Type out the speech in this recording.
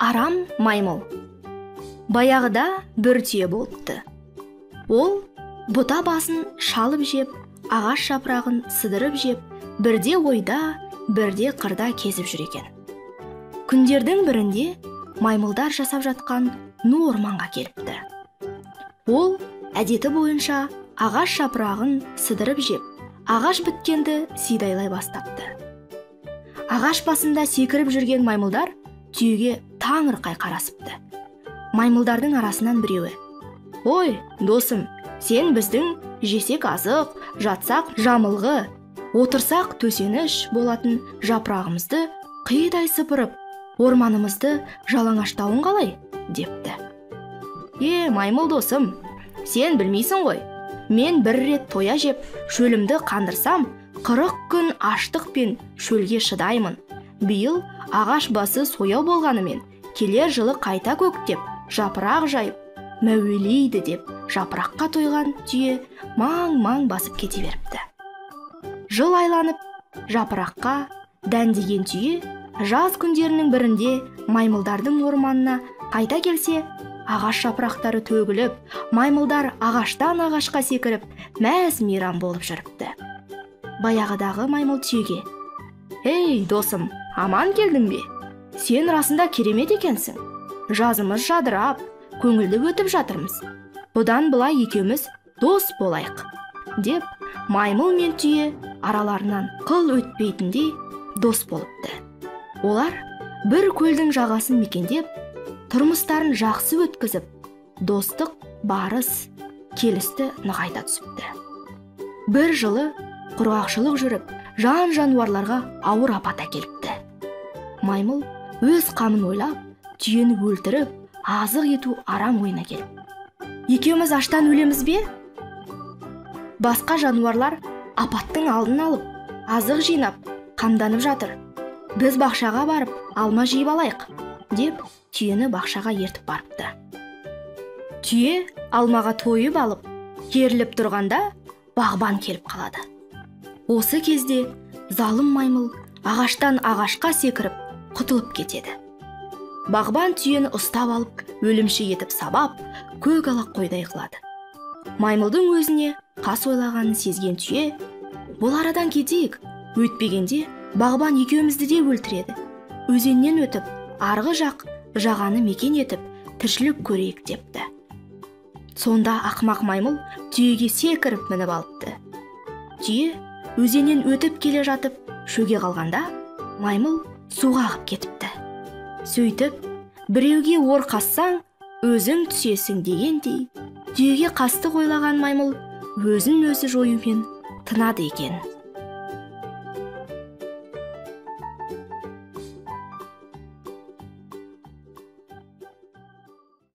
Арам маймыл. Баяғыда бір түйе болыпты. Ол бұта басын шалып жеп, ағаш жапырағын сыдырып жеп, бірде ойда, бірде қырда кезіп жүр екен. Күндердің бірінде маймылдар жасап жатқан ну орманға келіпті. Ол әдеті бойынша ағаш жапырағын сыдырып жеп, ағаш біткенді сидайлай бастапты. Ағаш басында секіріп жүрген маймылдар түйеге таңырқай қарасыпты. Маймылдардың арасынан біреуі: «Ой, досым, сен біздің жесек азық, жатсақ жамылғы, отырсақ төсеніш болатын жапырағымызды қидай сыпырып, орманымызды жалаңаштауың қалай?» депті. Маймыл досым, сен білмейсің ғой, мен бір рет тоя жеп, шөлімді қандырсам, 40 күн аштық пен шөлге шыдаймын. Биыл ағаш басы сояу болғанымен, келер жылы қайта көктеп, жапырақ жайып, мәуелейді деп жапыраққа тойған түйе маң-маң басып кете беріпті. Жыл айланып, жапыраққа дәндеген түйе жаз күндерінің бірінде маймылдардың орманына қайта келсе, ағаш жапырақтары төгіліп, маймылдар ағаштан ағашқа секіріп, мәз-мейрам болып жүріпті. Баяғыдағы маймыл түйеге: «Ей, досым, аман келдің бе? Сен расында керемет екенсің. Жазымыз жадырап, көңілді өтіп жатырмыз. Бұдан былай екеуміз дос болайық», деп маймыл мен түйе араларынан қыл өтпейтіндей дос болыпты. Олар бір көлдің жағасын мекендеп, тұрмыстарын жақсы өткізіп, достық, барыс, келісті нығайта түсіпті. Бір жылы құрғақшылық жүріп, жан-жануарларға ауыр апат әкеліпті. Маймыл өз қамын ойлап, түйені өлтіріп, азық ету арам ойына келіп: «Екеуміз аштан өлеміз бе? Басқа жануарлар апаттың алдын алып, азық жинап, қамданып жатыр. Біз бақшаға барып, алма жейіп алайық», деп түйені бақшаға ертіп барыпты. Түйе алмаға тойып алып, керіліп тұрғанда бағбан келіп қалады. Осы кезде залым маймыл ағаштан ағашқа секіріп, құтылып кетеді. Бағбан түйені ұстап алып, өлімші етіп сабап, көк алақ қойдай қылады. Маймылдың өзіне қас ойлағанын сезген түйе: «Бұл арадан кетейік, өйтпегенде бағбан екеумізді де өлтіреді. Өзеннен өтіп, арғы жақ жағаны мекен етіп, тіршілік көрейік», депті. Сонда ақымақ маймыл түйеге секіріп мініп алыпты. Түйе өзеннен өтіп келе жатып, шөге қалғанда, маймыл суға ағып кетіпті. Сөйтіп, біреуге ор қассаң, өзің түсесің дегендей, түйеге қастық ойлаған маймыл өзін өзі жоюмен тынады екен.